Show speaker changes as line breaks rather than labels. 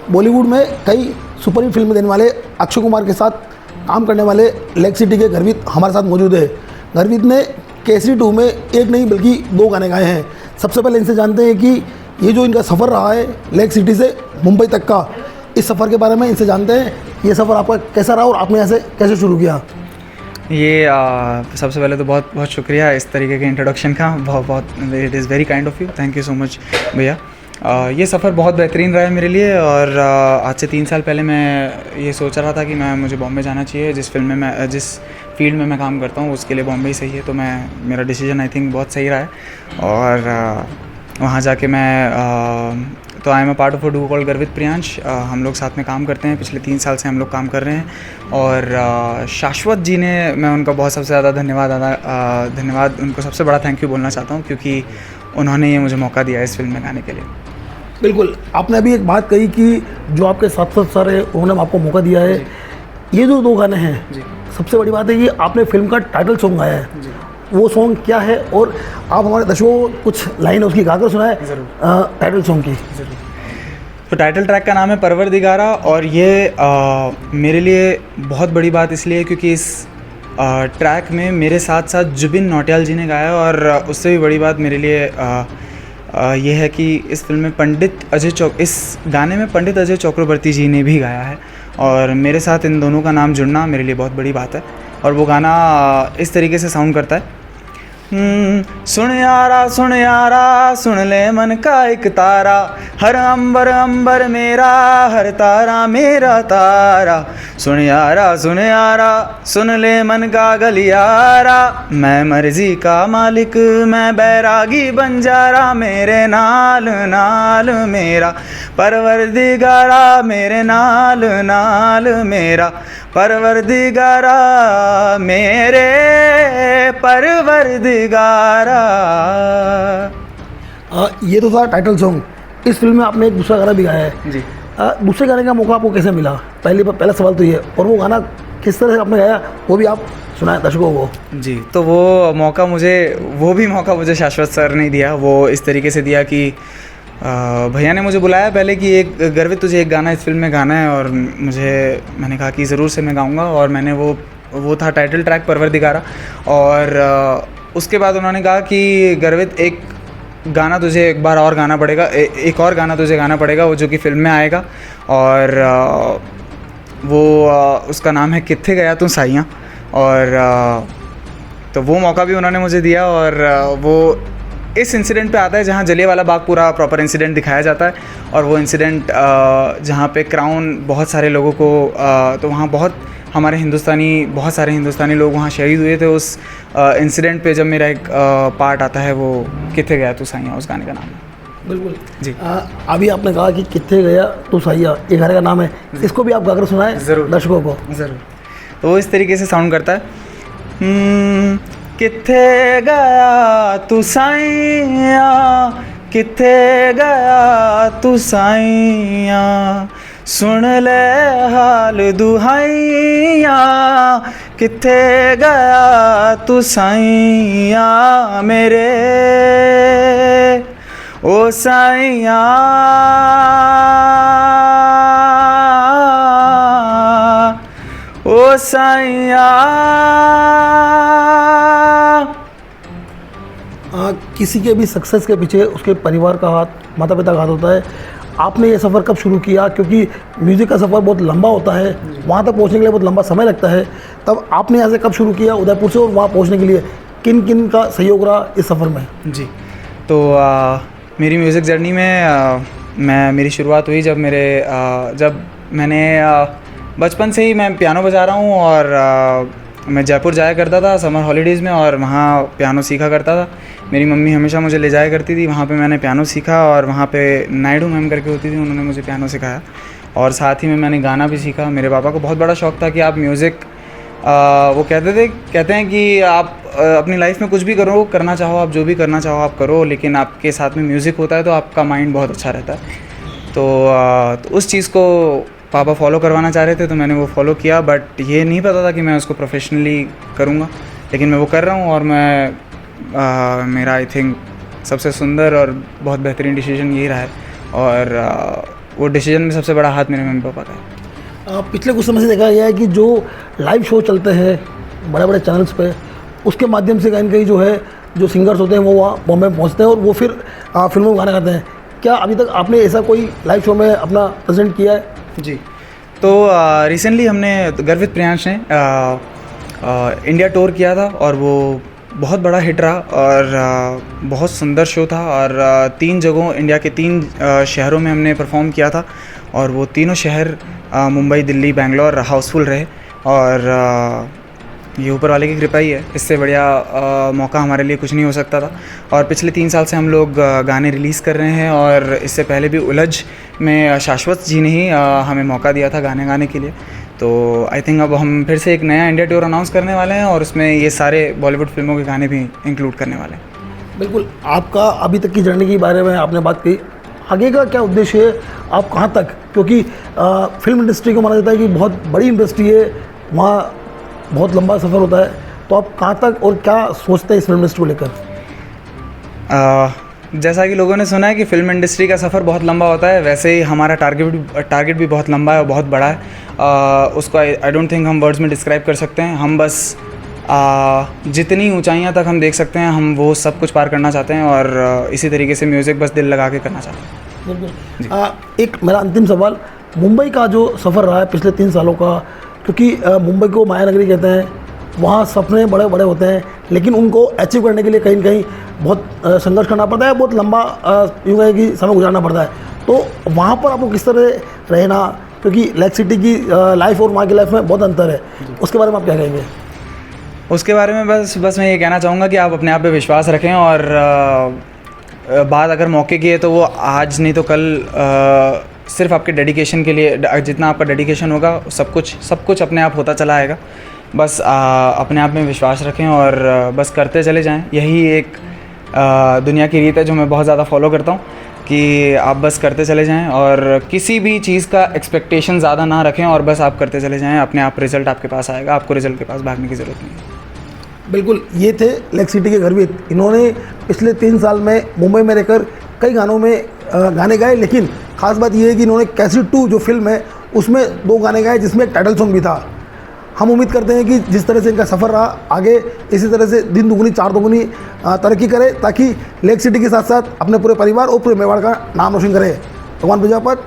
बॉलीवुड में कई सुपरहिट फिल्में देने वाले अक्षय कुमार के साथ काम करने वाले लेग सिटी के गर्वित हमारे साथ मौजूद है। गर्वित ने केसरी 2 में एक नहीं बल्कि 2 गाने गाए हैं। सबसे पहले इनसे जानते हैं कि ये जो इनका सफ़र रहा है लेग सिटी से मुंबई तक का, इस सफ़र के बारे में इनसे जानते हैं। ये सफ़र आपका कैसा रहा और आपने ऐसे कैसे शुरू किया?
ये सबसे पहले तो बहुत बहुत शुक्रिया इस तरीके के इंट्रोडक्शन का, बहुत it is very kind of you, thank you so much भैया। ये सफ़र बहुत बेहतरीन रहा है मेरे लिए और आज से 3 साल पहले मैं ये सोच रहा था कि मुझे बॉम्बे जाना चाहिए। जिस फील्ड में मैं काम करता हूँ उसके लिए बॉम्बे ही सही है, तो मेरा डिसीजन आई थिंक बहुत सही रहा है। और वहाँ जाके तो I am a part of a do called गर्वित प्रियांश। हम लोग साथ में काम करते हैं, पिछले 3 साल से हम लोग काम कर रहे हैं। और शाश्वत जी ने, मैं उनका बहुत सबसे ज़्यादा धन्यवाद उनको सबसे बड़ा थैंक यू बोलना चाहता हूँ, क्योंकि उन्होंने ये मुझे मौका दिया इस फिल्म में गाने के लिए।
बिल्कुल, आपने अभी एक बात कही कि जो आपके साथ सारे उन्होंने आपको मौका दिया है। ये जो 2 गाने हैं, सबसे बड़ी बात है कि आपने फिल्म का टाइटल सॉन्ग गाया है। वो सॉन्ग क्या है और आप हमारे दर्शकों को कुछ लाइन उसकी गाकर सुनाए टाइटल सॉन्ग की।
तो टाइटल ट्रैक का नाम है परवरदिगारा, और ये मेरे लिए बहुत बड़ी बात इसलिए क्योंकि इस ट्रैक में मेरे साथ साथ जुबिन नौटियाल जी ने गाया। और उससे भी बड़ी बात मेरे लिए ये है कि इस फिल्म में इस गाने में पंडित अजय चक्रवर्ती जी ने भी गाया है, और मेरे साथ इन दोनों का नाम जुड़ना मेरे लिए बहुत बड़ी बात है। और वो गाना इस तरीके से साउंड करता है, सुन यारा सुन ले मन का एक तारा, हर अंबर मेरा, हर तारा मेरा तारा। सुन यारा सुन ले मन का गलियारा, मैं मर्जी का मालिक मैं बैरागी बंजारा, मेरे नाल नाल मेरा परवरदिगारा, मेरे नाल नाल मेरा परवरदिगारा, मेरे परवरदिगारा।
ये तो था टाइटल सॉन्ग। इस फिल्म में आपने एक दूसरा गाना भी गाया है
जी।
दूसरे गाने का मौका आपको कैसे मिला? पहला सवाल तो ये, और वो गाना किस तरह से आपने गाया वो भी आप सुनाए दर्शकों को।
जी, तो वो मौका मुझे शाश्वत सर ने दिया। वो इस तरीके से दिया कि भैया ने मुझे बुलाया पहले कि एक गर्वित तुझे एक गाना इस फिल्म में गाना है, और मैंने कहा कि ज़रूर से मैं गाऊंगा। और मैंने वो था टाइटल ट्रैक परवरदिगारा। और उसके बाद उन्होंने कहा कि गर्वित एक गाना तुझे एक और गाना तुझे गाना पड़ेगा, वो जो कि फिल्म में आएगा। और उसका नाम है कित्थे गया तू साइयां। और तो वो मौका भी उन्होंने मुझे दिया। और वो इस इंसिडेंट पे आता है जहाँ जलियांवाला बाग पूरा प्रॉपर इंसिडेंट दिखाया जाता है। और वो इंसिडेंट जहाँ पे क्राउन बहुत सारे लोगों को तो वहाँ बहुत सारे हिंदुस्तानी लोग वहाँ शहीद हुए थे। उस इंसिडेंट पे जब मेरा एक पार्ट आता है, वो कित्थे गया तू साइयां उस गाने का नाम है।
बिल्कुल
जी।
अभी आपने कहा कि कित्थे गया तू साइयां, ये गाने का नाम है। इसको भी आप गाकर सुनाएं दर्शकों को।
ज़रूर। तो वो इस तरीके से साउंड करता है, कित्थे गया तू साइयां, कित्थे गया तू साइयां, सुन ले हाल दुहाइया, कित्थे गया तू साइयां मेरे, ओ साइयां, ओ साइयां।
किसी के भी सक्सेस के पीछे उसके परिवार का हाथ, माता पिता का हाथ होता है। आपने ये सफ़र कब शुरू किया? क्योंकि म्यूज़िक का सफ़र बहुत लंबा होता है, वहाँ तक पहुँचने के लिए बहुत लंबा समय लगता है। तब आपने यहाँ से कब शुरू किया उदयपुर से, और वहाँ पहुँचने के लिए किन किन का सहयोग रहा इस सफ़र में?
जी, तो मेरी म्यूज़िक जर्नी में मेरी शुरुआत हुई जब मैंने बचपन से ही मैं पियानो बजा रहा हूँ। और मैं जयपुर जाया करता था समर हॉलीडेज़ में, और वहाँ पियानो सीखा करता था। मेरी मम्मी हमेशा मुझे ले जाया करती थी, वहाँ पे मैंने पियानो सीखा। और वहाँ पे नायडू मैम करके होती थी, उन्होंने मुझे पियानो सिखाया। और साथ ही में मैंने गाना भी सीखा। मेरे पापा को बहुत बड़ा शौक़ था कि आप म्यूज़िक, वो कहते हैं कि आप अपनी लाइफ में कुछ भी करना चाहो, आप जो भी करना चाहो आप करो, लेकिन आपके साथ में म्यूज़िक होता है तो आपका माइंड बहुत अच्छा रहता है। तो उस चीज़ को पापा फॉलो करवाना चाह रहे थे, तो मैंने वो फॉलो किया। बट ये नहीं पता था कि मैं उसको प्रोफेशनली करूँगा, लेकिन मैं वो कर रहा हूँ। और मेरा आई थिंक सबसे सुंदर और बहुत बेहतरीन डिसीजन यही रहा है। और वो डिसीजन में सबसे बड़ा हाथ मेरे मम्मी पापा का है।
पिछले कुछ समय से देखा गया है कि जो लाइव शो चलते हैं बड़े बड़े चैनल्स पे, उसके माध्यम से कहीं न कहीं जो है जो सिंगर्स होते हैं वो वहाँ बॉम्बे पहुँचते हैं और वो फिर फिल्मों में गाना गाते हैं। क्या अभी तक आपने ऐसा कोई लाइव शो में अपना प्रेजेंट किया है?
जी, तो रिसेंटली हमने गर्वित प्रियांश ने इंडिया टूर किया था और वो बहुत बड़ा हिट रहा और बहुत सुंदर शो था और 3 जगहों इंडिया के 3 शहरों में हमने परफॉर्म किया था और वो तीनों शहर मुंबई, दिल्ली, बेंगलोर हाउसफुल रहे और ये ऊपर वाले की कृपा ही है। इससे बढ़िया मौका हमारे लिए कुछ नहीं हो सकता था और पिछले 3 साल से हम लोग गाने रिलीज़ कर रहे हैं और इससे पहले भी उलझ में शाश्वत जी ने ही हमें मौका दिया था गाने गाने के लिए। तो आई थिंक अब हम फिर से एक नया इंडिया टूर अनाउंस करने वाले हैं और उसमें ये सारे बॉलीवुड फिल्मों के गाने भी इंक्लूड करने वाले हैं।
बिल्कुल, आपका अभी तक की जर्नी के बारे में आपने बात की, आगे का क्या उद्देश्य है, आप कहाँ तक, क्योंकि फिल्म इंडस्ट्री को माना जाता है कि बहुत बड़ी इंडस्ट्री है, वहाँ बहुत लंबा सफ़र होता है, तो आप कहाँ तक और क्या सोचते हैं इस फिल्म इंडस्ट्री को लेकर?
जैसा कि लोगों ने सुना है कि फ़िल्म इंडस्ट्री का सफ़र बहुत लंबा होता है, वैसे ही हमारा टारगेट भी बहुत लंबा है और बहुत बड़ा है। उसको आई डोंट थिंक हम वर्ड्स में डिस्क्राइब कर सकते हैं। हम बस जितनी ऊंचाइयां तक हम देख सकते हैं हम वो सब कुछ पार करना चाहते हैं और इसी तरीके से म्यूज़िक बस दिल लगा के करना चाहते हैं।
बिल्कुल। एक मेरा अंतिम सवाल, मुंबई का जो सफ़र रहा है पिछले 3 सालों का, क्योंकि मुंबई को माया नगरी कहते हैं, वहाँ सपने बड़े बड़े होते हैं लेकिन उनको अचीव करने के लिए कहीं न कहीं बहुत संघर्ष करना पड़ता है, बहुत लंबा यूँ कहें कि समय गुजारना पड़ता है। तो वहाँ पर आपको किस तरह रहना, क्योंकि लेक सिटी की लाइफ और वहाँ की लाइफ में बहुत अंतर है, उसके बारे में आप क्या कहेंगे?
उसके बारे में बस मैं ये कहना चाहूँगा कि आप अपने आप पे विश्वास रखें और बात अगर मौके की है तो वो आज नहीं तो कल सिर्फ आपके डेडिकेशन के लिए, जितना आपका डेडिकेशन होगा सब कुछ अपने आप होता चला आएगा। बस अपने आप में विश्वास रखें और बस करते चले जाएं। यही एक दुनिया की रीत है जो मैं बहुत ज़्यादा फॉलो करता हूँ कि आप बस करते चले जाएं और किसी भी चीज़ का एक्सपेक्टेशन ज़्यादा ना रखें और बस आप करते चले जाएं, अपने आप रिज़ल्ट आपके पास आएगा, आपको रिज़ल्ट के पास भागने की ज़रूरत नहीं है।
बिल्कुल, ये थे लेक सिटी के गर्वित। इन्होंने पिछले 3 साल में मुंबई में रहकर कई गानों में गाने गाए, लेकिन ख़ास बात ये है कि इन्होंने कैसेट 2 जो फिल्म है उसमें 2 गाने गाए जिसमें एक टाइटल सॉन्ग भी था। हम उम्मीद करते हैं कि जिस तरह से इनका सफ़र रहा आगे इसी तरह से दिन दुगुनी चार दुगुनी तरक्की करे, ताकि लेक सिटी के साथ साथ अपने पूरे परिवार और पूरे मेवाड़ का नाम रोशन करे। भगवान प्रजापत।